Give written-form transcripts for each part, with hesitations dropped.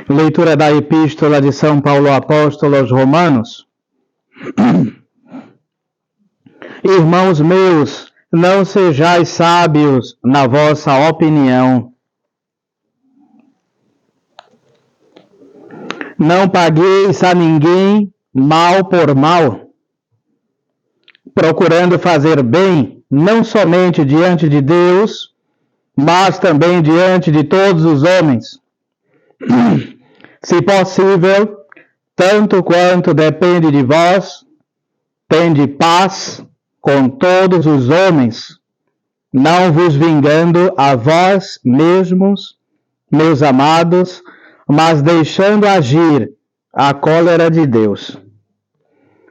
Leitura da Epístola de São Paulo Apóstolo aos Romanos. Irmãos meus, não sejais sábios na vossa opinião. Não pagueis a ninguém mal por mal, procurando fazer bem, não somente diante de Deus, mas também diante de todos os homens. Se possível, tanto quanto depende de vós, tende paz com todos os homens, não vos vingando a vós mesmos, meus amados, mas deixando agir a cólera de Deus.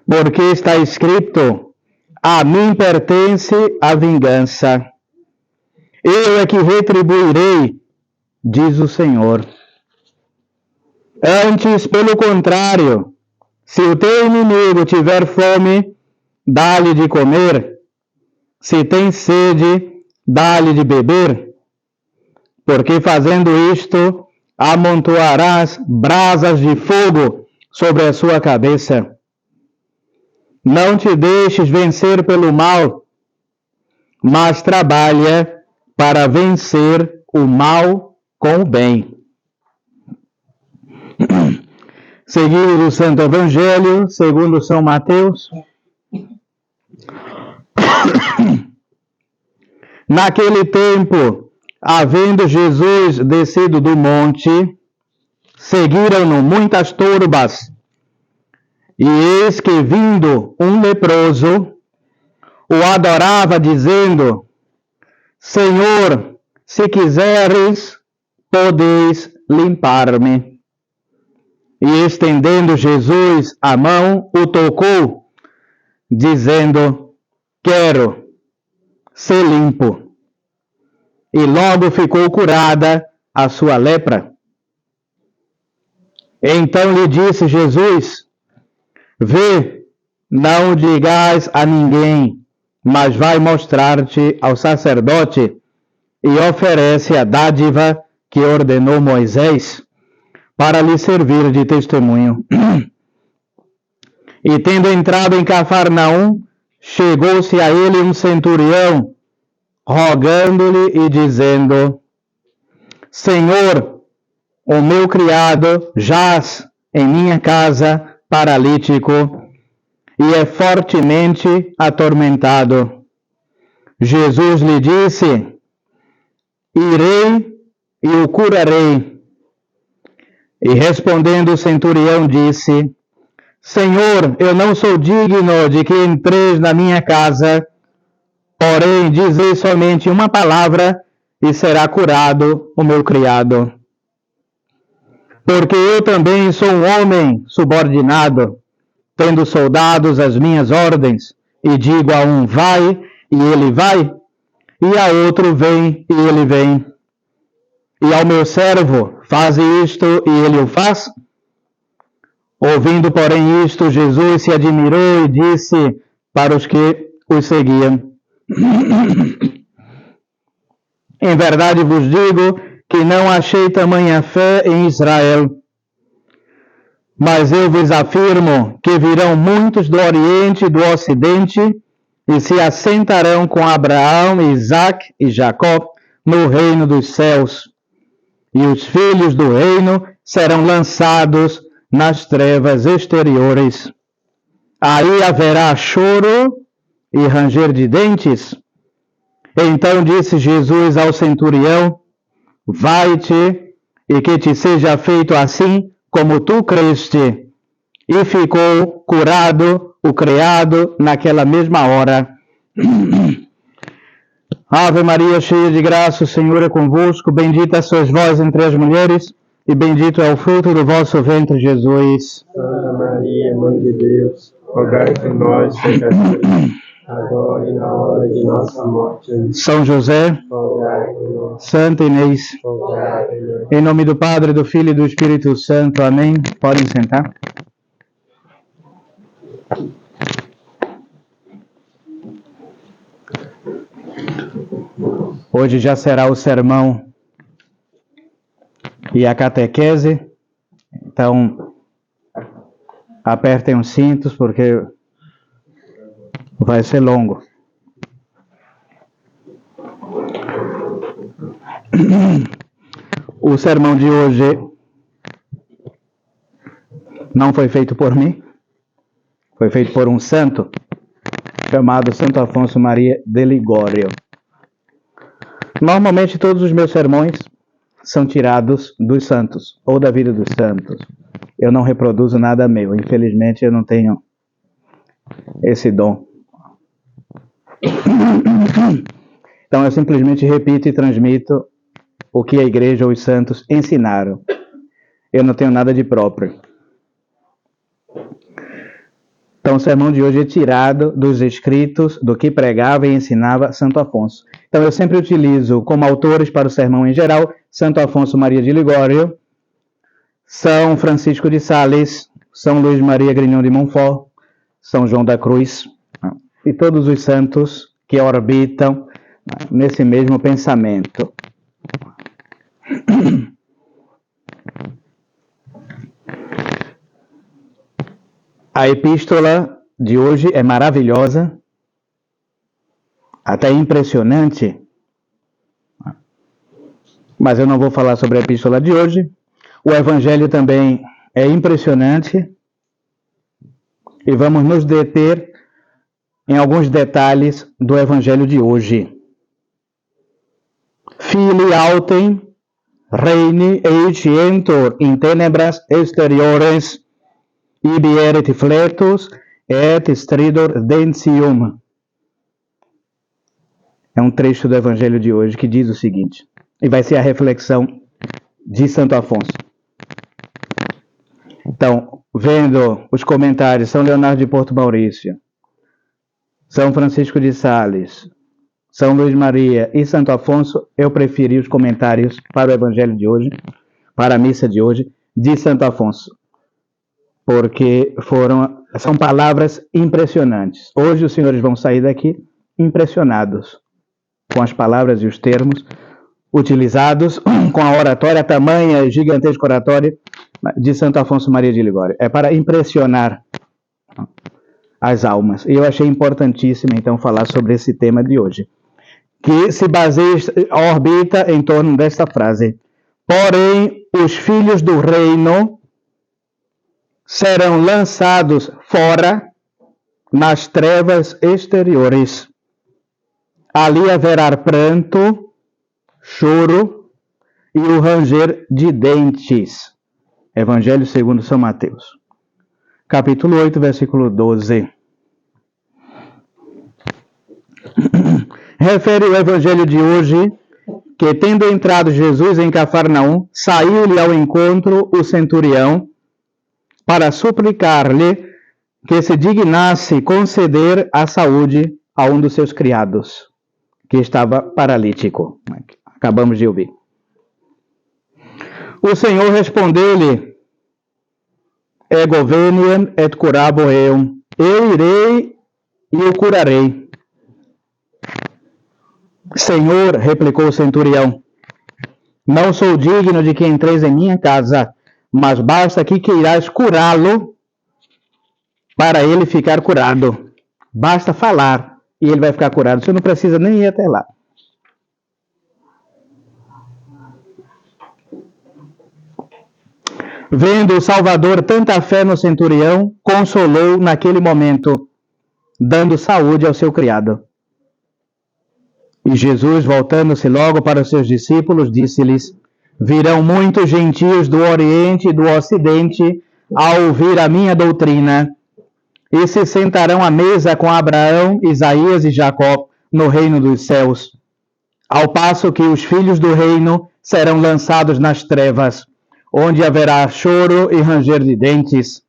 Porque está escrito: a mim pertence a vingança. Eu é que retribuirei, diz o Senhor. Antes, pelo contrário, se o teu inimigo tiver fome, dá-lhe de comer. Se tem sede, dá-lhe de beber. Porque fazendo isto, amontoarás brasas de fogo sobre a sua cabeça. Não te deixes vencer pelo mal, mas trabalha para vencer o mal com o bem. Seguido do Santo Evangelho, segundo São Mateus. Naquele tempo, havendo Jesus descido do monte, seguiram-no muitas turbas. E eis que, vindo um leproso, o adorava, dizendo: Senhor, se quiseres, podeis limpar-me. E estendendo Jesus a mão, o tocou, dizendo: Quero, ser limpo. E logo ficou curada a sua lepra. Então lhe disse Jesus: Vê, não digais a ninguém, mas vai mostrar-te ao sacerdote e oferece a dádiva que ordenou Moisés, para lhe servir de testemunho. E tendo entrado em Cafarnaum, chegou-se a ele um centurião, rogando-lhe e dizendo: Senhor, o meu criado jaz em minha casa paralítico e é fortemente atormentado. Jesus lhe disse: Irei e o curarei. E respondendo o centurião disse: Senhor, eu não sou digno de que entreis na minha casa, porém dizei somente uma palavra e será curado o meu criado. Porque eu também sou um homem subordinado, tendo soldados às minhas ordens, e digo a um vai, e ele vai, e a outro vem, e ele vem. E ao meu servo, faze isto, e ele o faz? Ouvindo, porém, isto, Jesus se admirou e disse para os que os seguiam: Em verdade vos digo que não achei tamanha fé em Israel. Mas eu vos afirmo que virão muitos do Oriente e do Ocidente e se assentarão com Abraão, Isaque e Jacó no reino dos céus. E os filhos do reino serão lançados nas trevas exteriores. Aí haverá choro e ranger de dentes. Então disse Jesus ao centurião: Vai-te, e que te seja feito assim como tu creste. E ficou curado o criado naquela mesma hora. Ave Maria, cheia de graça, o Senhor é convosco. Bendita sois vós entre as mulheres, e bendito é o fruto do vosso ventre, Jesus. Santa Maria, Mãe de Deus, rogai por nós, pecadores, agora e na hora de nossa morte. São José, Rogai por nós. Santa Inês, Rogai por nós. em nome do Padre, do Filho e do Espírito Santo. Amém. Podem sentar. Hoje já será o sermão e a catequese Então, apertem os cintos porque vai ser longo. O sermão de hoje não foi feito por mim, foi feito por um santo chamado Santo Afonso Maria de Ligório. Normalmente todos os meus sermões são tirados dos santos ou da vida dos santos. Eu não reproduzo nada meu, infelizmente eu não tenho esse dom. Então eu simplesmente repito e transmito o que a igreja ou os santos ensinaram. Eu não tenho nada de próprio. Então o sermão de hoje é tirado dos escritos do que pregava e ensinava Santo Afonso. Então eu sempre utilizo como autores para o sermão em geral Santo Afonso Maria de Ligório, São Francisco de Sales, São Luís Maria Grignon de Montfort, São João da Cruz e todos os santos que orbitam nesse mesmo pensamento. A epístola de hoje é maravilhosa, até impressionante, mas eu não vou falar sobre a epístola de hoje. O evangelho também é impressionante e vamos nos deter em alguns detalhes do evangelho de hoje. Filii autem reini etientur in tenebras exteriores ibi erit fletus et stridor dentium. É um trecho do evangelho de hoje que diz o seguinte, e vai ser a reflexão de Santo Afonso. Então, vendo os comentários, São Leonardo de Porto Maurício, São Francisco de Sales, São Luís Maria e Santo Afonso, eu preferi os comentários para o evangelho de hoje, para a missa de hoje, de Santo Afonso, porque são palavras impressionantes. Hoje os senhores vão sair daqui impressionados com as palavras e os termos utilizados, com a oratória, a tamanha e gigantesca oratória de Santo Afonso Maria de Ligório. É para impressionar as almas. E eu achei importantíssimo, então, falar sobre esse tema de hoje, que se baseia, orbita em torno desta frase. Porém, os filhos do reino serão lançados fora nas trevas exteriores. Ali haverá pranto, choro e o ranger de dentes. Evangelho segundo São Mateus. Capítulo 8, versículo 12. Refere o evangelho de hoje que, tendo entrado Jesus em Cafarnaum, saiu-lhe ao encontro o centurião para suplicar-lhe que se dignasse conceder a saúde a um dos seus criados, que estava paralítico. Acabamos de ouvir. O Senhor respondeu-lhe, ego veniem et curabo eum. Eu irei e o curarei. Senhor, replicou o centurião, não sou digno de que entreis em minha casa, mas basta que queirais curá-lo para ele ficar curado. Basta falar e ele vai ficar curado. Você não precisa nem ir até lá. Vendo o Salvador tanta fé no centurião, consolou naquele momento, dando saúde ao seu criado. E Jesus, voltando-se logo para os seus discípulos, disse-lhes, virão muitos gentios do Oriente e do Ocidente a ouvir a minha doutrina, e se sentarão à mesa com Abraão, Isaías e Jacó no reino dos céus, ao passo que os filhos do reino serão lançados nas trevas, onde haverá choro e ranger de dentes.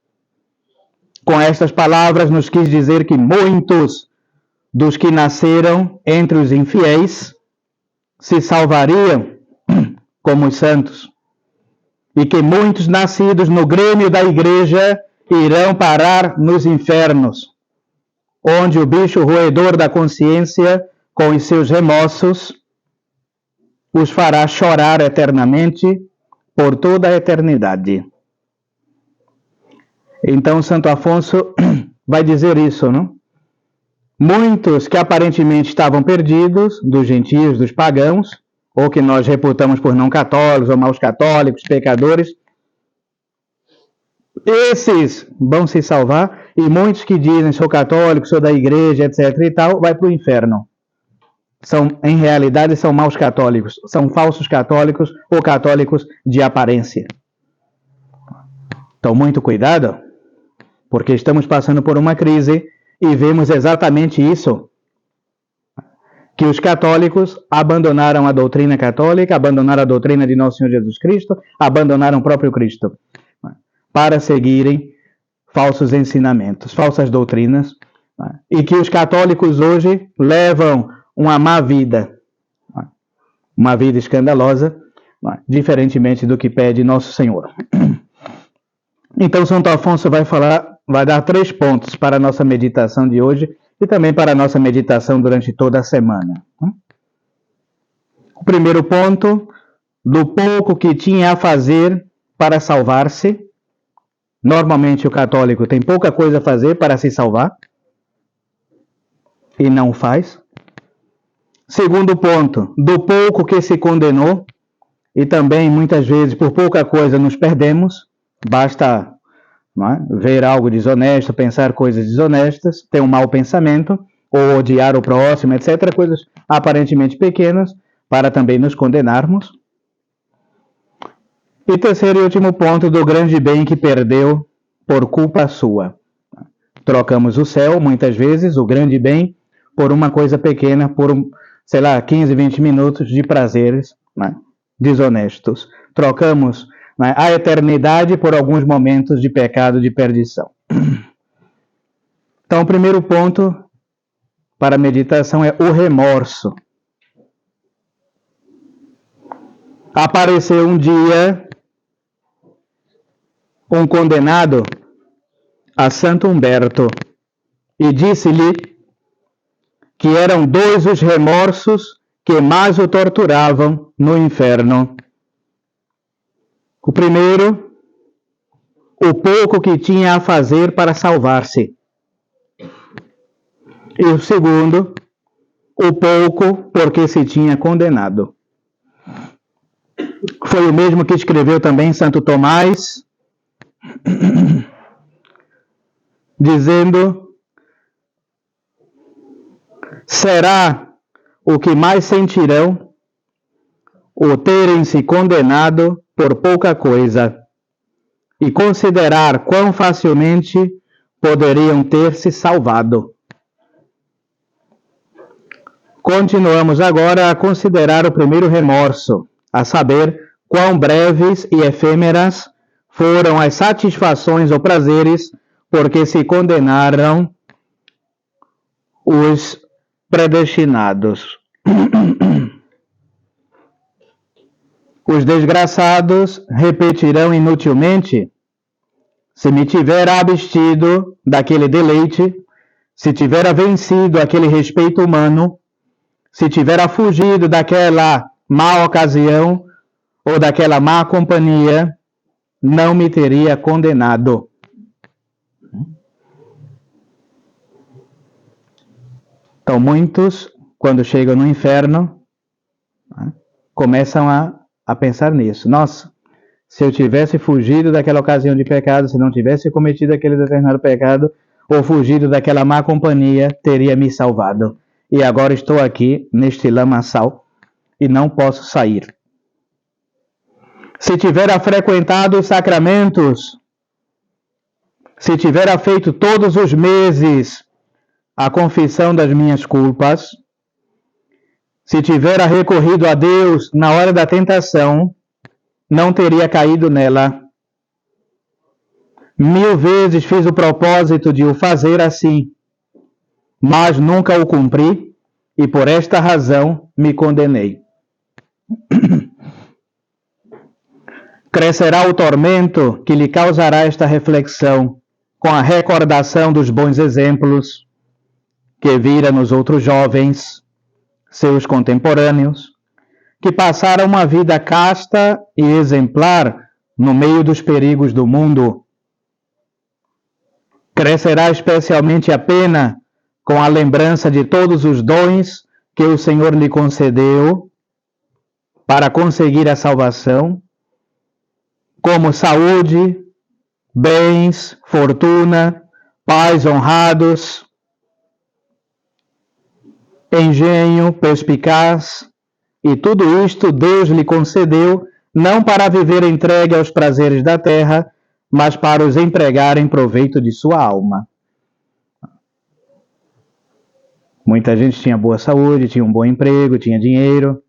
Com estas palavras nos quis dizer que muitos dos que nasceram entre os infiéis se salvariam como os santos, e que muitos nascidos no grêmio da igreja irão parar nos infernos, onde o bicho roedor da consciência, com os seus remorsos, os fará chorar eternamente por toda a eternidade. Então, Santo Afonso vai dizer isso, não? Muitos que aparentemente estavam perdidos, dos gentios, dos pagãos, ou que nós reputamos por não católicos, ou maus católicos, pecadores, esses vão se salvar, e muitos que dizem, sou católico, sou da igreja, etc e tal, vai para o inferno. Em realidade, são maus católicos, são falsos católicos ou católicos de aparência. Então, muito cuidado, porque estamos passando por uma crise e vemos exatamente isso, que os católicos abandonaram a doutrina católica, abandonaram a doutrina de Nosso Senhor Jesus Cristo, abandonaram o próprio Cristo, para seguirem falsos ensinamentos, falsas doutrinas, e que os católicos hoje levam uma má vida, uma vida escandalosa, diferentemente do que pede Nosso Senhor. Então, Santo Afonso vai dar 3 pontos para a nossa meditação de hoje e também para a nossa meditação durante toda a semana. O primeiro ponto, do pouco que tinha a fazer para salvar-se. Normalmente o católico tem pouca coisa a fazer para se salvar e não o faz. Segundo ponto, do pouco que se condenou, e também muitas vezes por pouca coisa nos perdemos, basta ver algo desonesto, pensar coisas desonestas, ter um mau pensamento, ou odiar o próximo, etc., coisas aparentemente pequenas, para também nos condenarmos. E terceiro e último ponto, do grande bem que perdeu por culpa sua. Trocamos o céu, muitas vezes, o grande bem, por uma coisa pequena, por, 15, 20 minutos de prazeres desonestos. Trocamos a eternidade por alguns momentos de pecado, de perdição. Então, o primeiro ponto para a meditação é o remorso. Apareceu um dia um condenado a Santo Humberto e disse-lhe que eram 2 os remorsos que mais o torturavam no inferno. O primeiro, o pouco que tinha a fazer para salvar-se. E o segundo, o pouco porque se tinha condenado. Foi o mesmo que escreveu também Santo Tomás, dizendo: será o que mais sentirão o terem-se condenado por pouca coisa e considerar quão facilmente poderiam ter se salvado. Continuamos agora a considerar o primeiro remorso, a saber, quão breves e efêmeras foram as satisfações ou prazeres porque se condenaram os predestinados. Os desgraçados repetirão inutilmente: se me tivera abstido daquele deleite, se tivera vencido aquele respeito humano, se tivera fugido daquela má ocasião ou daquela má companhia, não me teria condenado. Então, muitos, quando chegam no inferno, começam a pensar nisso. Nossa, se eu tivesse fugido daquela ocasião de pecado, se não tivesse cometido aquele determinado pecado, ou fugido daquela má companhia, teria me salvado. E agora estou aqui, neste lamaçal, e não posso sair. Se tivera frequentado os sacramentos, se tivera feito todos os meses a confissão das minhas culpas, se tivera recorrido a Deus na hora da tentação, não teria caído nela. 1000 vezes fiz o propósito de o fazer assim, mas nunca o cumpri, e por esta razão me condenei. Crescerá o tormento que lhe causará esta reflexão, com a recordação dos bons exemplos que vira nos outros jovens, seus contemporâneos, que passaram uma vida casta e exemplar no meio dos perigos do mundo. Crescerá especialmente a pena com a lembrança de todos os dons que o Senhor lhe concedeu para conseguir a salvação, como saúde, bens, fortuna, pais honrados, engenho perspicaz, e tudo isto Deus lhe concedeu não para viver entregue aos prazeres da terra, mas para os empregar em proveito de sua alma. Muita gente tinha boa saúde, tinha um bom emprego, tinha dinheiro,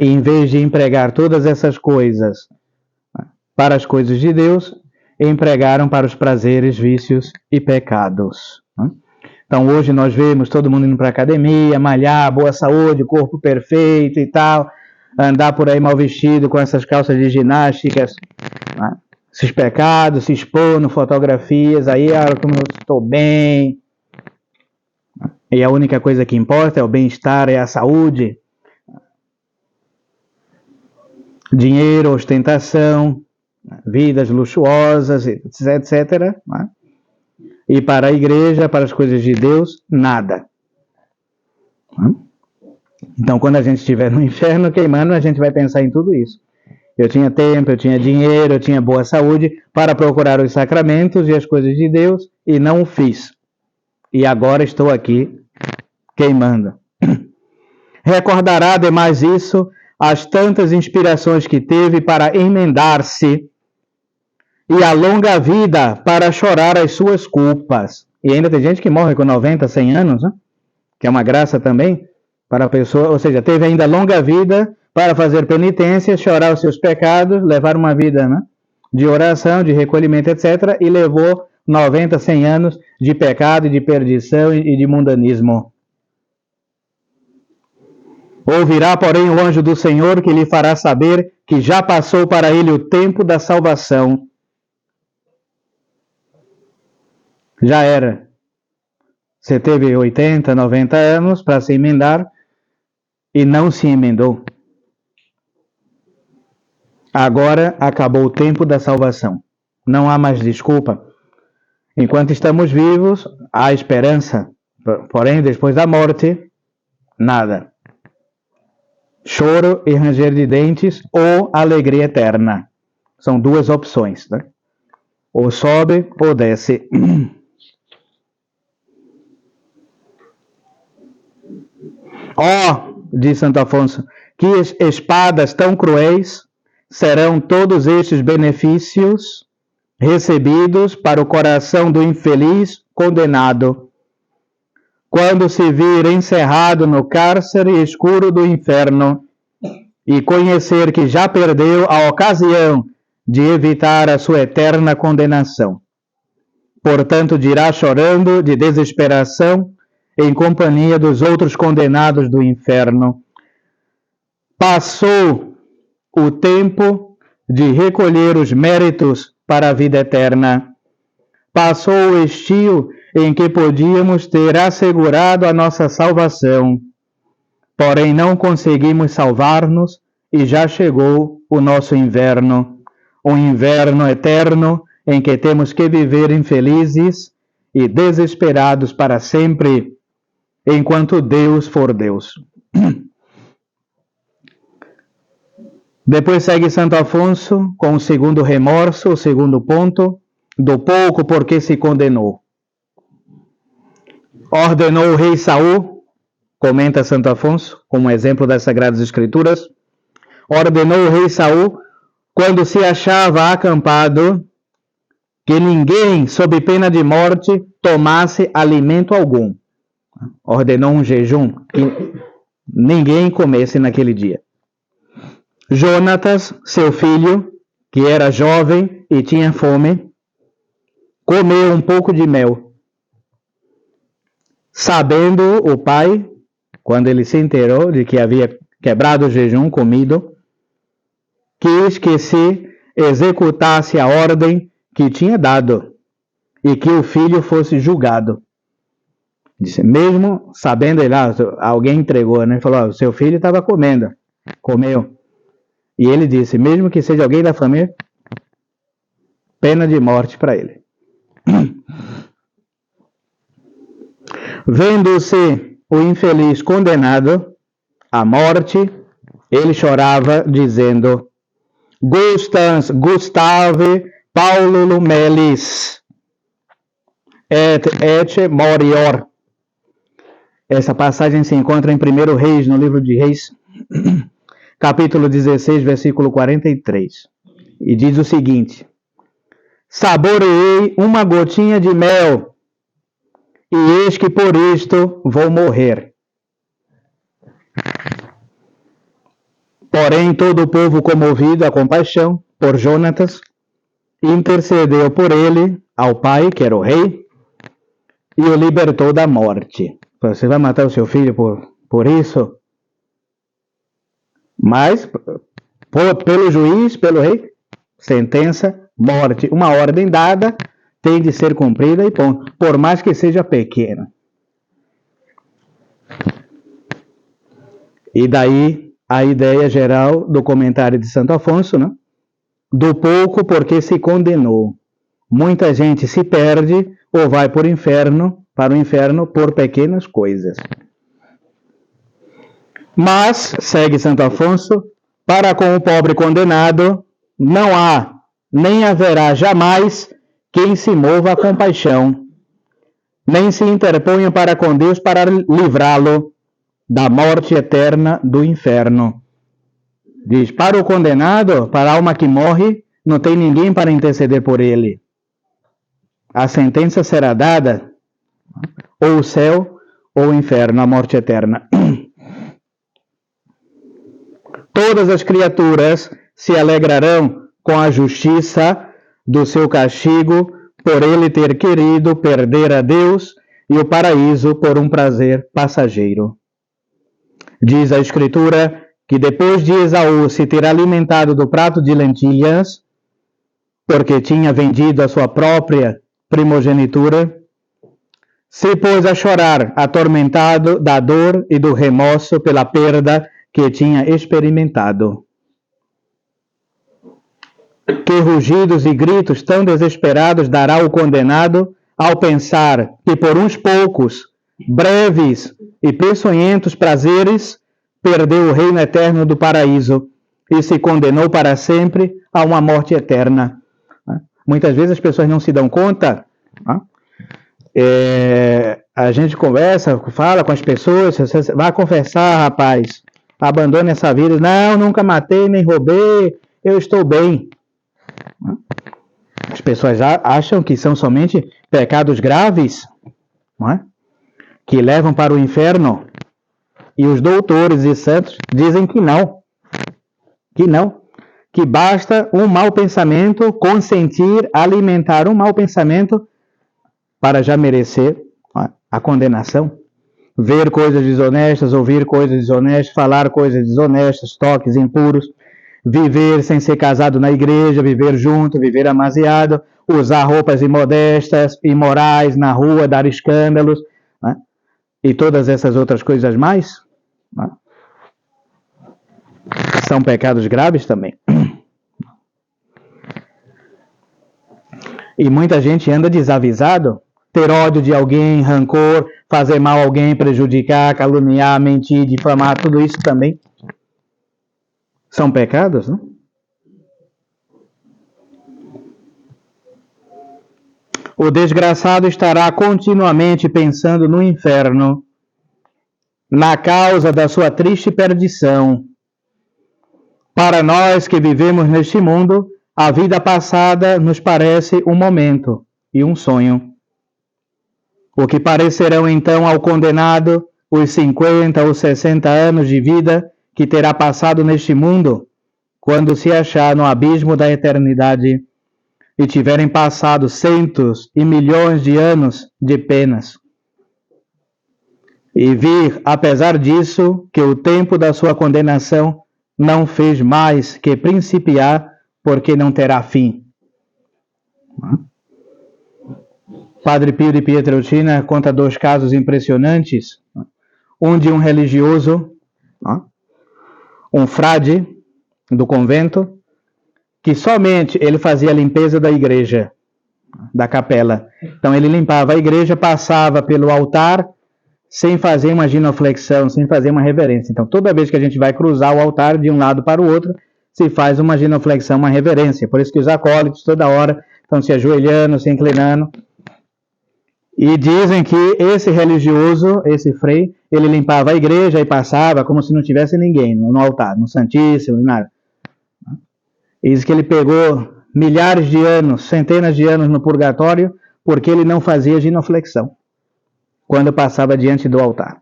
e em vez de empregar todas essas coisas para as coisas de Deus, empregaram para os prazeres, vícios e pecados. Então hoje nós vemos todo mundo indo para a academia, malhar, boa saúde, corpo perfeito e tal, andar por aí mal vestido com essas calças de ginásticas, esses pecados, se expondo, fotografias, aí como eu estou bem, e a única coisa que importa é o bem-estar, é a saúde, dinheiro, ostentação, vidas luxuosas, etc. E para a igreja, para as coisas de Deus, nada. Então, quando a gente estiver no inferno queimando, a gente vai pensar em tudo isso. Eu tinha tempo, eu tinha dinheiro, eu tinha boa saúde para procurar os sacramentos e as coisas de Deus e não o fiz. E agora estou aqui queimando. Recordará, ademais isso, as tantas inspirações que teve para emendar-se e a longa vida para chorar as suas culpas. E ainda tem gente que morre com 90, 100 anos, né? Que é uma graça também para a pessoa, ou seja, teve ainda longa vida para fazer penitência, chorar os seus pecados, levar uma vida, né, de oração, de recolhimento, etc. E levou 90, 100 anos de pecado, de perdição e de mundanismo. Ouvirá, porém, o anjo do Senhor que lhe fará saber que já passou para ele o tempo da salvação. Já era. Você teve 80, 90 anos para se emendar e não se emendou. Agora acabou o tempo da salvação. Não há mais desculpa. Enquanto estamos vivos, há esperança. Porém, depois da morte, nada. Choro e ranger de dentes ou alegria eterna. São duas opções, né? Ou sobe ou desce. Diz Santo Afonso, que espadas tão cruéis serão todos estes benefícios recebidos para o coração do infeliz condenado, quando se vir encerrado no cárcere escuro do inferno e conhecer que já perdeu a ocasião de evitar a sua eterna condenação. Portanto, dirá chorando de desesperação em companhia dos outros condenados do inferno: passou o tempo de recolher os méritos para a vida eterna. Passou o estio em que podíamos ter assegurado a nossa salvação. Porém, não conseguimos salvar-nos e já chegou o nosso inverno. Um inverno eterno em que temos que viver infelizes e desesperados para sempre, enquanto Deus for Deus. Depois segue Santo Afonso com o segundo remorso, o segundo ponto, do pouco porque se condenou. Ordenou o rei Saul, comenta Santo Afonso, como exemplo das Sagradas Escrituras, ordenou o rei Saul, quando se achava acampado, que ninguém, sob pena de morte, tomasse alimento algum. Ordenou um jejum, que ninguém comesse naquele dia. Jonatas, seu filho, que era jovem e tinha fome, comeu um pouco de mel. Sabendo o pai, quando ele se enterou de que havia quebrado o jejum, comido, quis que se executasse a ordem que tinha dado e que o filho fosse julgado. Disse, mesmo sabendo ele, alguém entregou, né? Ele falou, seu filho estava comendo, comeu. E ele disse, mesmo que seja alguém da família, pena de morte para ele. Vendo-se o infeliz condenado à morte, ele chorava, dizendo: Gustave Paulo melis, et ecce morior. Essa passagem se encontra em 1 Reis, no livro de Reis, capítulo 16, versículo 43. E diz o seguinte: saboreei uma gotinha de mel, e eis que por isto vou morrer. Porém, todo o povo, comovido a compaixão por Jonatas, intercedeu por ele ao pai, que era o rei, e o libertou da morte. Você vai matar o seu filho por isso? Mas, pelo juiz, pelo rei, sentença, morte. Uma ordem dada tem de ser cumprida e ponto, por mais que seja pequena. E daí a ideia geral do comentário de Santo Afonso, né? Do pouco porque se condenou. Muita gente se perde ou vai para o inferno por pequenas coisas. Mas, segue Santo Afonso, para com o pobre condenado não há, nem haverá jamais quem se mova a compaixão, nem se interponha para com Deus para livrá-lo da morte eterna do inferno. Diz, para o condenado, para a alma que morre, não tem ninguém para interceder por ele. A sentença será dada, ou o céu, ou o inferno, a morte eterna. Todas as criaturas se alegrarão com a justiça do seu castigo, por ele ter querido perder a Deus e o paraíso por um prazer passageiro. Diz a Escritura que depois de Esaú se ter alimentado do prato de lentilhas, porque tinha vendido a sua própria primogenitura, se pôs a chorar, atormentado da dor e do remorso pela perda que tinha experimentado. Que rugidos e gritos tão desesperados dará o condenado ao pensar que por uns poucos, breves e peçonhentos prazeres, perdeu o reino eterno do paraíso e se condenou para sempre a uma morte eterna. Muitas vezes as pessoas não se dão conta. A gente conversa, fala com as pessoas, você vai confessar, rapaz, abandone essa vida. Não, nunca matei, nem roubei, eu estou bem. As pessoas acham que são somente pecados graves, não é? Que levam para o inferno. E os doutores e santos dizem que não. Que basta um mau pensamento, consentir, alimentar um mau pensamento para já merecer a condenação. Ver coisas desonestas, ouvir coisas desonestas, falar coisas desonestas, toques impuros, viver sem ser casado na igreja, viver junto, viver amasiado, usar roupas imodestas, imorais na rua, dar escândalos, né? E todas essas outras coisas mais, né? São pecados graves também. E muita gente anda desavisado, ter ódio de alguém, rancor, fazer mal a alguém, prejudicar, caluniar, mentir, difamar, tudo isso também são pecados, né? O desgraçado estará continuamente pensando no inferno, na causa da sua triste perdição. Para nós que vivemos neste mundo, a vida passada nos parece um momento e um sonho. O que parecerão então ao condenado os 50 ou 60 anos de vida que terá passado neste mundo, quando se achar no abismo da eternidade e tiverem passado centos e milhões de anos de penas. E vir, apesar disso, que o tempo da sua condenação não fez mais que principiar, porque não terá fim. Padre Pio de Pietrelcina conta 2 casos impressionantes. Um de um religioso, um frade do convento, que somente ele fazia a limpeza da igreja. da capela. Então ele limpava a igreja, passava pelo altar, sem fazer uma genuflexão, sem fazer uma reverência. Então toda vez que a gente vai cruzar o altar de um lado para o outro, se faz uma genuflexão, uma reverência. Por isso que os acólitos toda hora estão se ajoelhando, se inclinando. E dizem que esse religioso, esse frei, ele limpava a igreja e passava como se não tivesse ninguém no altar, no Santíssimo, nada. E diz que ele pegou milhares de anos, centenas de anos no purgatório, porque ele não fazia genuflexão quando passava diante do altar.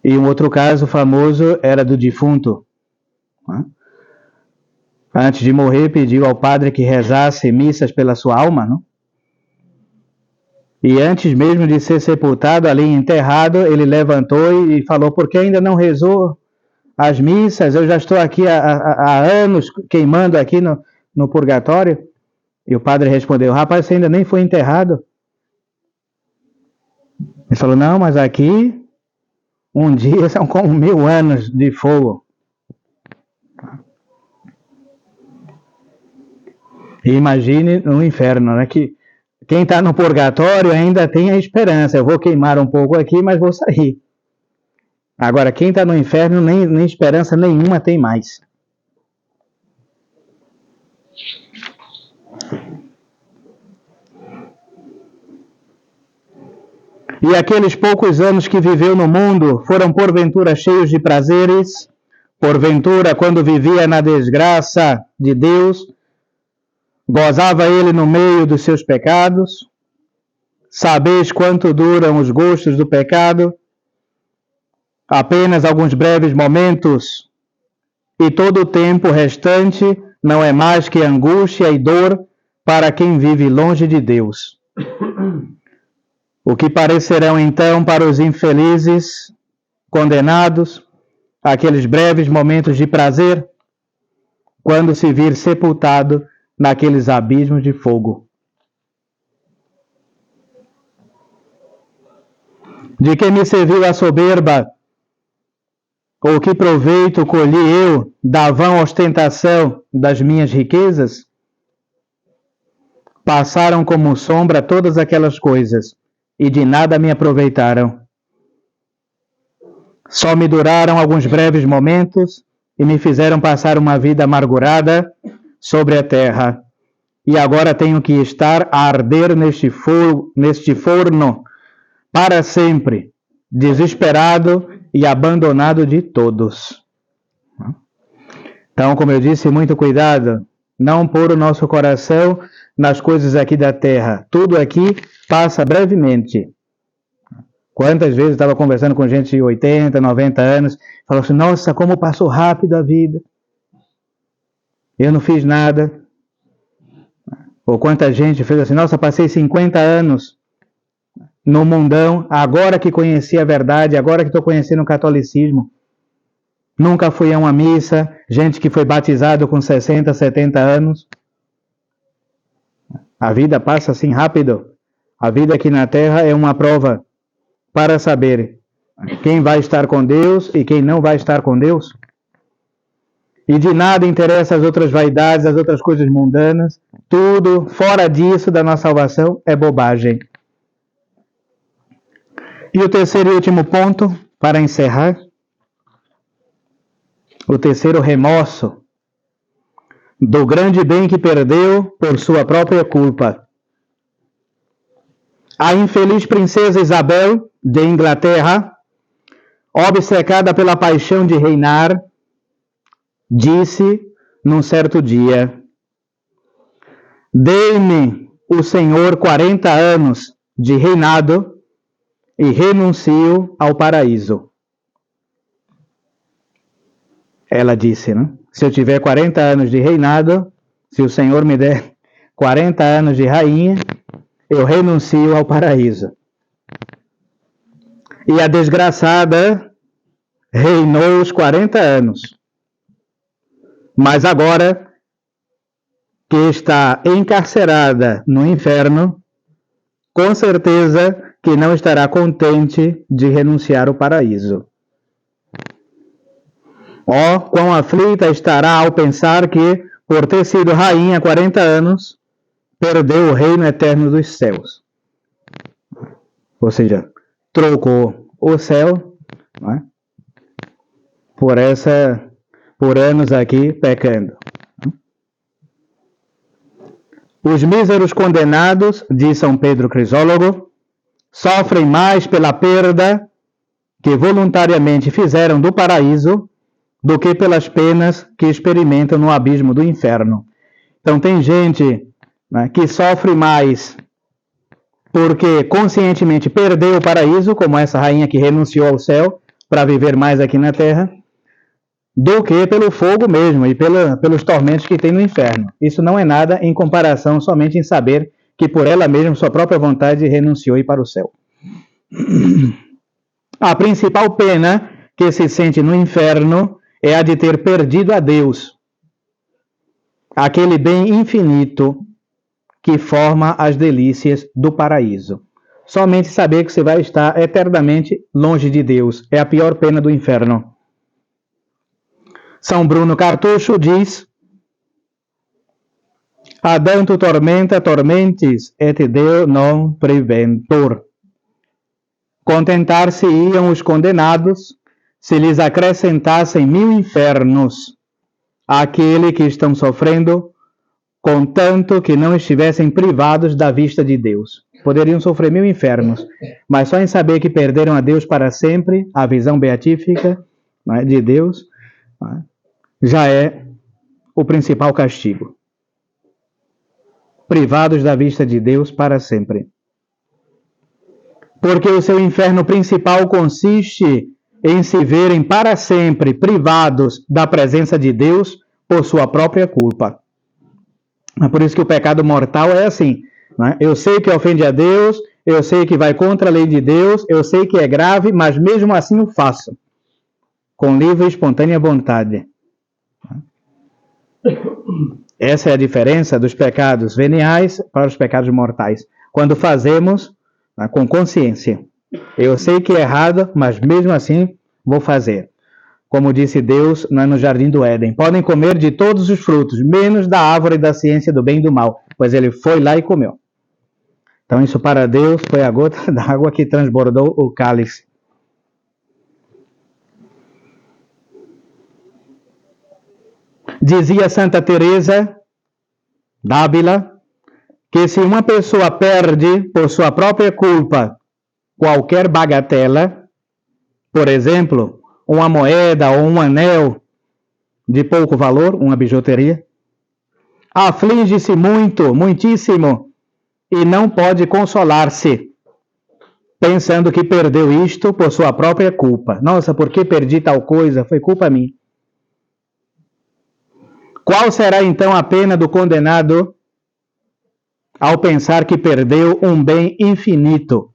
E um outro caso famoso era do defunto. Antes de morrer, pediu ao padre que rezasse missas pela sua alma, não? E antes mesmo de ser sepultado, ali enterrado, ele levantou e falou: por que ainda não rezou as missas? Eu já estou aqui há anos queimando aqui no purgatório. E o padre respondeu: rapaz, você ainda nem foi enterrado. Ele falou: não, mas aqui um dia são como 1000 anos de fogo. E imagine no inferno, né? Que quem está no purgatório ainda tem a esperança. Eu vou queimar um pouco aqui, mas vou sair. Agora, quem está no inferno, nem esperança nenhuma tem mais. E aqueles poucos anos que viveu no mundo foram porventura cheios de prazeres? Porventura, quando vivia na desgraça de Deus, gozava ele no meio dos seus pecados? Sabeis quanto duram os gostos do pecado? Apenas alguns breves momentos, e todo o tempo restante não é mais que angústia e dor para quem vive longe de Deus. O que parecerão então para os infelizes, condenados, aqueles breves momentos de prazer, quando se vir sepultado naqueles abismos de fogo? De que me serviu a soberba? Ou que proveito colhi eu da vã ostentação das minhas riquezas? Passaram como sombra todas aquelas coisas, e de nada me aproveitaram. Só me duraram alguns breves momentos, e me fizeram passar uma vida amargurada sobre a terra. E agora tenho que estar a arder neste forno para sempre, desesperado e abandonado de todos. Então, como eu disse, muito cuidado, não pôr o nosso coração nas coisas aqui da terra. Tudo aqui passa brevemente. Quantas vezes eu estava conversando com gente de 80, 90 anos, falou assim: nossa, como passou rápido a vida. Eu não fiz nada. Ou quanta gente fez assim: nossa, passei 50 anos no mundão, agora que conheci a verdade, agora que estou conhecendo o catolicismo. Nunca fui a uma missa, gente que foi batizado com 60, 70 anos. A vida passa assim rápido. A vida aqui na Terra é uma prova para saber quem vai estar com Deus e quem não vai estar com Deus. E de nada interessa as outras vaidades, as outras coisas mundanas. Tudo fora disso da nossa salvação é bobagem. E o terceiro e último ponto, para encerrar. O terceiro remorso do grande bem que perdeu por sua própria culpa. A infeliz princesa Isabel de Inglaterra, obcecada pela paixão de reinar, disse num certo dia: dei-me o Senhor 40 anos de reinado e renuncio ao paraíso. Ela disse, né? Se eu tiver 40 anos de reinado, se o Senhor me der 40 anos de rainha, eu renuncio ao paraíso. E a desgraçada reinou os 40 anos. Mas agora que está encarcerada no inferno, com certeza que não estará contente de renunciar ao paraíso. Quão aflita estará ao pensar que, por ter sido rainha há 40 anos, perdeu o reino eterno dos céus. Ou seja, trocou o céu, não é? por anos aqui pecando. Os míseros condenados, diz São Pedro Crisólogo, sofrem mais pela perda que voluntariamente fizeram do paraíso do que pelas penas que experimentam no abismo do inferno. Então tem gente, né, que sofre mais porque conscientemente perdeu o paraíso, como essa rainha que renunciou ao céu para viver mais aqui na terra, do que pelo fogo mesmo e pelos tormentos que tem no inferno. Isso não é nada em comparação somente em saber que por ela mesma, sua própria vontade, renunciou e ir para o céu. A principal pena que se sente no inferno é a de ter perdido a Deus, aquele bem infinito que forma as delícias do paraíso. Somente saber que você vai estar eternamente longe de Deus é a pior pena do inferno. São Bruno Cartucho diz: Adanto tormenta tormentis et Deo non preventur. Contentar-se-iam os condenados se lhes acrescentassem 1000 infernos àquele que estão sofrendo, contanto que não estivessem privados da vista de Deus. Poderiam sofrer 1000 infernos, mas só em saber que perderam a Deus para sempre, a visão beatífica, né, de Deus, né, já é o principal castigo. Privados da vista de Deus para sempre. Porque o seu inferno principal consiste em se verem para sempre privados da presença de Deus por sua própria culpa. É por isso que o pecado mortal é assim, né? Eu sei que ofende a Deus, eu sei que vai contra a lei de Deus, eu sei que é grave, mas mesmo assim o faço, com livre e espontânea vontade. Essa é a diferença dos pecados veniais para os pecados mortais. Quando fazemos, né, com consciência. Eu sei que é errado, mas mesmo assim vou fazer. Como disse Deus no Jardim do Éden: podem comer de todos os frutos, menos da árvore da ciência do bem e do mal, pois ele foi lá e comeu. Então isso para Deus foi a gota d'água que transbordou o cálice. Dizia Santa Teresa d'Ávila que se uma pessoa perde por sua própria culpa qualquer bagatela, por exemplo, uma moeda ou um anel de pouco valor, uma bijuteria, aflige-se muito, muitíssimo, e não pode consolar-se, pensando que perdeu isto por sua própria culpa. Nossa, por que perdi tal coisa? Foi culpa minha. Qual será então a pena do condenado ao pensar que perdeu um bem infinito,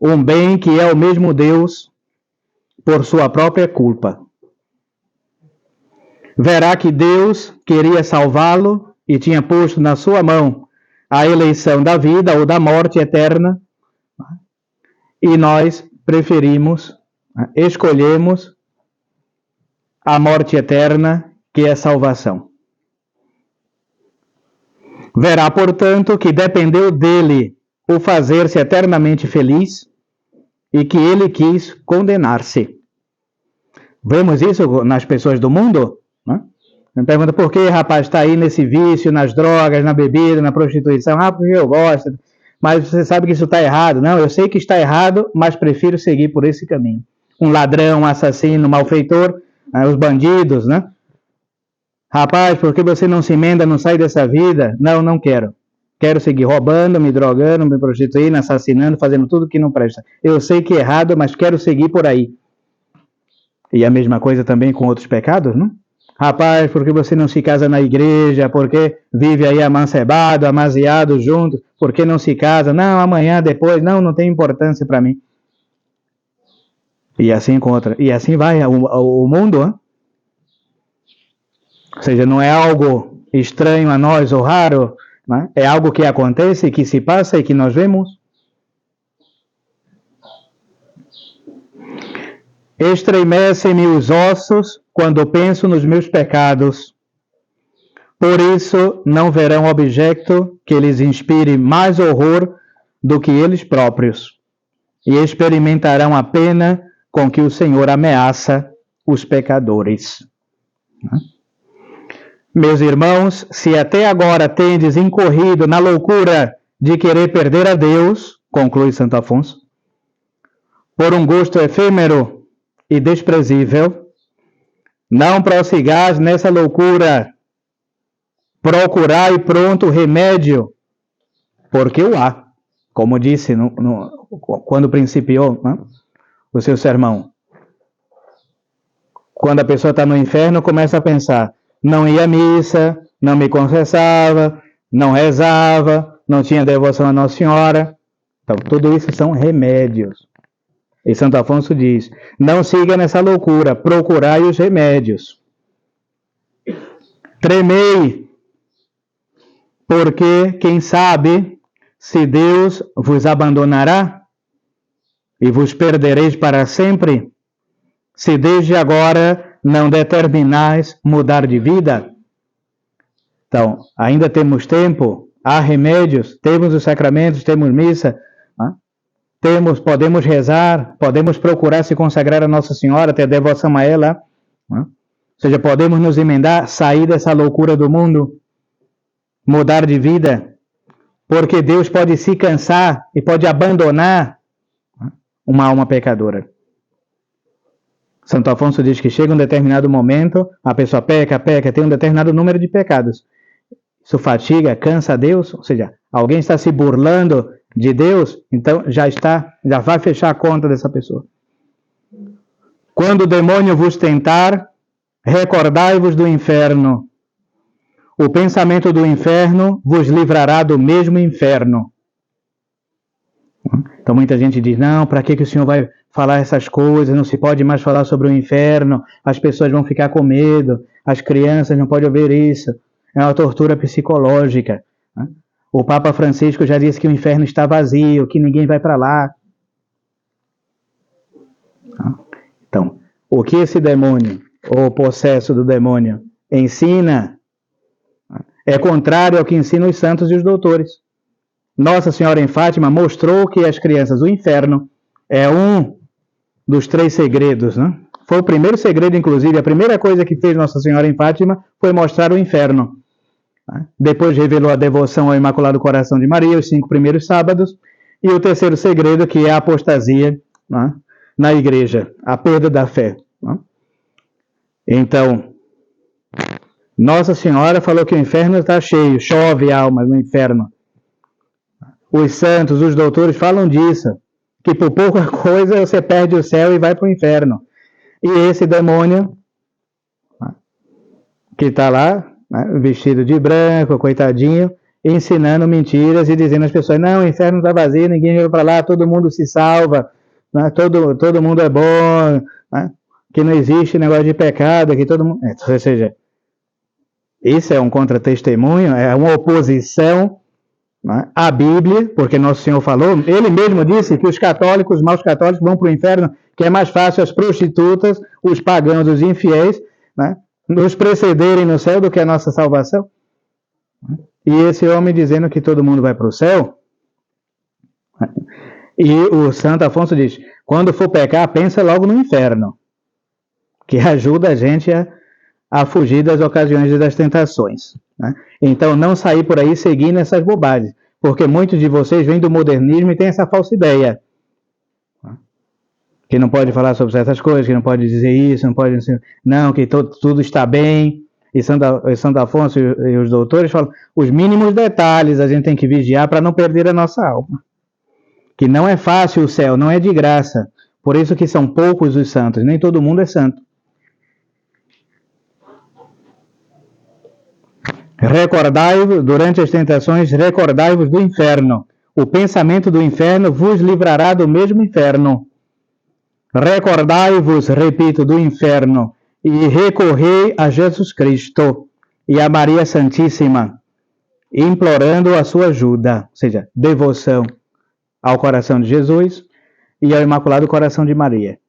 um bem que é o mesmo Deus por sua própria culpa? Verá que Deus queria salvá-lo e tinha posto na sua mão a eleição da vida ou da morte eterna, e nós escolhemos a morte eterna, que é salvação. Verá, portanto, que dependeu dele o fazer-se eternamente feliz e que ele quis condenar-se. Vemos isso nas pessoas do mundo? Né? Me pergunta por que, rapaz, está aí nesse vício, nas drogas, na bebida, na prostituição. Ah, porque eu gosto. Mas você sabe que isso está errado. Não, eu sei que está errado, mas prefiro seguir por esse caminho. Um ladrão, um assassino, um malfeitor, os bandidos, né? Rapaz, por que você não se emenda, não sai dessa vida? Não, não quero. Quero seguir roubando, me drogando, me prostituindo, assassinando, fazendo tudo que não presta. Eu sei que é errado, mas quero seguir por aí. E a mesma coisa também com outros pecados, não? Rapaz, por que você não se casa na igreja? Por que vive aí amancebado, amaziado junto? Por que não se casa? Não, amanhã, depois. Não, não tem importância para mim. E assim contra. E assim vai o mundo, hein? Ou seja, não é algo estranho a nós ou raro, né? É algo que acontece, que se passa e que nós vemos. Estremecem-me os ossos quando penso nos meus pecados. Por isso, não verão objeto que lhes inspire mais horror do que eles próprios, e experimentarão a pena com que o Senhor ameaça os pecadores. Meus irmãos, se até agora tendes incorrido na loucura de querer perder a Deus, conclui Santo Afonso, por um gosto efêmero e desprezível, não prossigais nessa loucura. Procurai pronto remédio, porque o há. Como disse quando principiou, né, o seu sermão. Quando a pessoa está no inferno, começa a pensar, não ia à missa, não me confessava, não rezava, não tinha devoção a Nossa Senhora. Então, tudo isso são remédios. E Santo Afonso diz, não siga nessa loucura, procurai os remédios. Tremei, porque, quem sabe, se Deus vos abandonará e vos perdereis para sempre, se desde agora não determinais mudar de vida. Então, ainda temos tempo, há remédios, temos os sacramentos, temos missa, podemos rezar, podemos procurar se consagrar a Nossa Senhora, ter devoção a ela, ou seja, podemos nos emendar, sair dessa loucura do mundo, mudar de vida, porque Deus pode se cansar e pode abandonar uma alma pecadora. Santo Afonso diz que chega um determinado momento, a pessoa peca, tem um determinado número de pecados. Isso fatiga, cansa a Deus, ou seja, alguém está se burlando de Deus, então já vai fechar a conta dessa pessoa. Quando o demônio vos tentar, recordai-vos do inferno. O pensamento do inferno vos livrará do mesmo inferno. Então muita gente diz, não, para que o Senhor vai falar essas coisas, não se pode mais falar sobre o inferno, as pessoas vão ficar com medo, as crianças não podem ouvir isso, é uma tortura psicológica. O Papa Francisco já disse que o inferno está vazio, que ninguém vai para lá. Então, o que esse demônio, ou o possesso do demônio, ensina é contrário ao que ensinam os santos e os doutores. Nossa Senhora em Fátima mostrou que as crianças, o inferno, é um dos 3 segredos, né? Foi o primeiro segredo, inclusive, a primeira coisa que fez Nossa Senhora em Fátima foi mostrar o inferno. Depois revelou a devoção ao Imaculado Coração de Maria, os 5 primeiros sábados, e o terceiro segredo, que é a apostasia, né, na igreja, a perda da fé. Né? Então, Nossa Senhora falou que o inferno está cheio, chove almas no inferno. Os santos, os doutores falam disso, que por pouca coisa você perde o céu e vai para o inferno. E esse demônio, que está lá, vestido de branco, coitadinho, ensinando mentiras e dizendo às pessoas, não, o inferno está vazio, ninguém vai para lá, todo mundo se salva, né? todo mundo é bom, né? Que não existe negócio de pecado, que todo mundo... Ou seja, isso é um contra-testemunho, é uma oposição, né, à Bíblia, porque Nosso Senhor falou, ele mesmo disse que os católicos, os maus católicos vão para o inferno, que é mais fácil as prostitutas, os pagãos, os infiéis, né, nos precederem no céu do que a nossa salvação. E esse homem dizendo que todo mundo vai para o céu. E o Santo Afonso diz, quando for pecar, pensa logo no inferno, que ajuda a gente a fugir das ocasiões e das tentações. Né? Então, não sair por aí seguindo essas bobagens, porque muitos de vocês vêm do modernismo e têm essa falsa ideia. Que não pode falar sobre certas coisas, que não pode dizer isso, não pode dizer... Não, que tudo está bem. E Santo Afonso e os doutores falam, os mínimos detalhes a gente tem que vigiar para não perder a nossa alma. Que não é fácil o céu, não é de graça. Por isso que são poucos os santos, nem todo mundo é santo. Recordai-vos, durante as tentações, recordai-vos do inferno. O pensamento do inferno vos livrará do mesmo inferno. Recordai-vos, repito, do inferno, e recorrei a Jesus Cristo e a Maria Santíssima, implorando a sua ajuda, ou seja, devoção ao coração de Jesus e ao Imaculado Coração de Maria,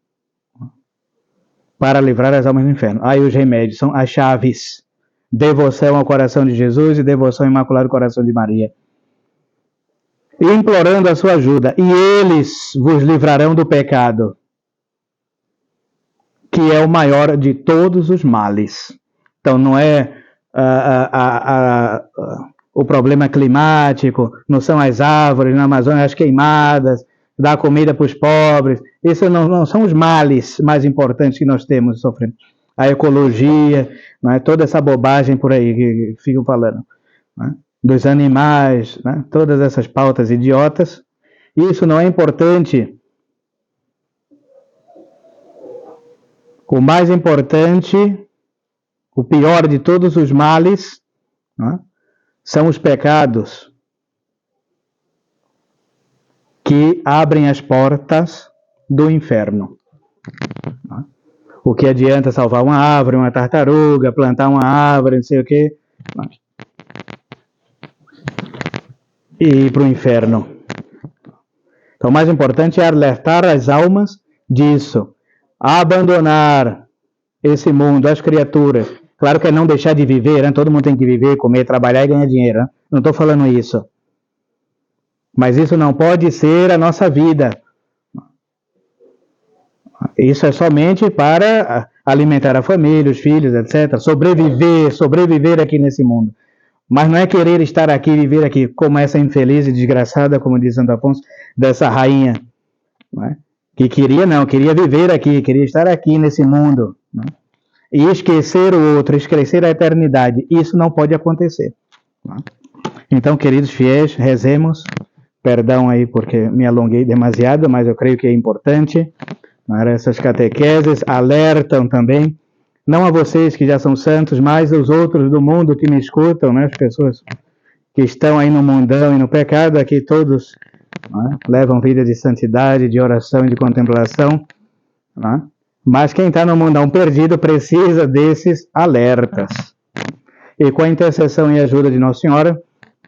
para livrar as almas do inferno. Aí os remédios são as chaves. devoção ao coração de Jesus e devoção ao Imaculado Coração de Maria. E implorando a sua ajuda, e eles vos livrarão do pecado, que é o maior de todos os males. Então não é o problema climático, não são as árvores na Amazônia as queimadas, dar comida para os pobres. Isso não são os males mais importantes que nós temos sofrendo. A ecologia, não é? Toda essa bobagem por aí que ficam falando, não é? Dos animais, né? Todas essas pautas idiotas. Isso não é importante. O mais importante, o pior de todos os males, né, são os pecados que abrem as portas do inferno. O que adianta salvar uma árvore, uma tartaruga, plantar uma árvore, não sei o quê, e ir para o inferno. Então, o mais importante é alertar as almas disso. Abandonar esse mundo, as criaturas. Claro que é não deixar de viver, né? Todo mundo tem que viver, comer, trabalhar e ganhar dinheiro. Né? Não estou falando isso. Mas isso não pode ser a nossa vida. Isso é somente para alimentar a família, os filhos, etc. Sobreviver aqui nesse mundo. Mas não é querer estar aqui, viver aqui, como essa infeliz e desgraçada, como diz Santo Afonso, dessa rainha, não é? Que queria viver aqui, queria estar aqui nesse mundo, não é? E esquecer o outro, esquecer a eternidade. Isso não pode acontecer. Não é? Então, queridos fiéis, rezemos. Perdão aí porque me alonguei demasiado, mas eu creio que é importante. Essas catequeses alertam também, não a vocês que já são santos, mas aos outros do mundo que me escutam, né? As pessoas que estão aí no mundão e no pecado, aqui todos, né, levam vida de santidade, de oração e de contemplação, né? Mas quem está no mundão perdido precisa desses alertas. E com a intercessão e ajuda de Nossa Senhora,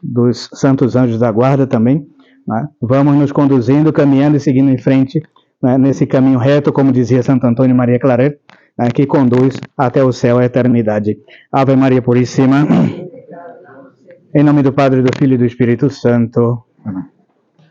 dos santos anjos da guarda também, né, vamos nos conduzindo, caminhando e seguindo em frente, né, nesse caminho reto, como dizia Santo Antônio Maria Claret, né, que conduz até o céu, a eternidade. Ave Maria Puríssima, em nome do Padre, do Filho e do Espírito Santo. Amém.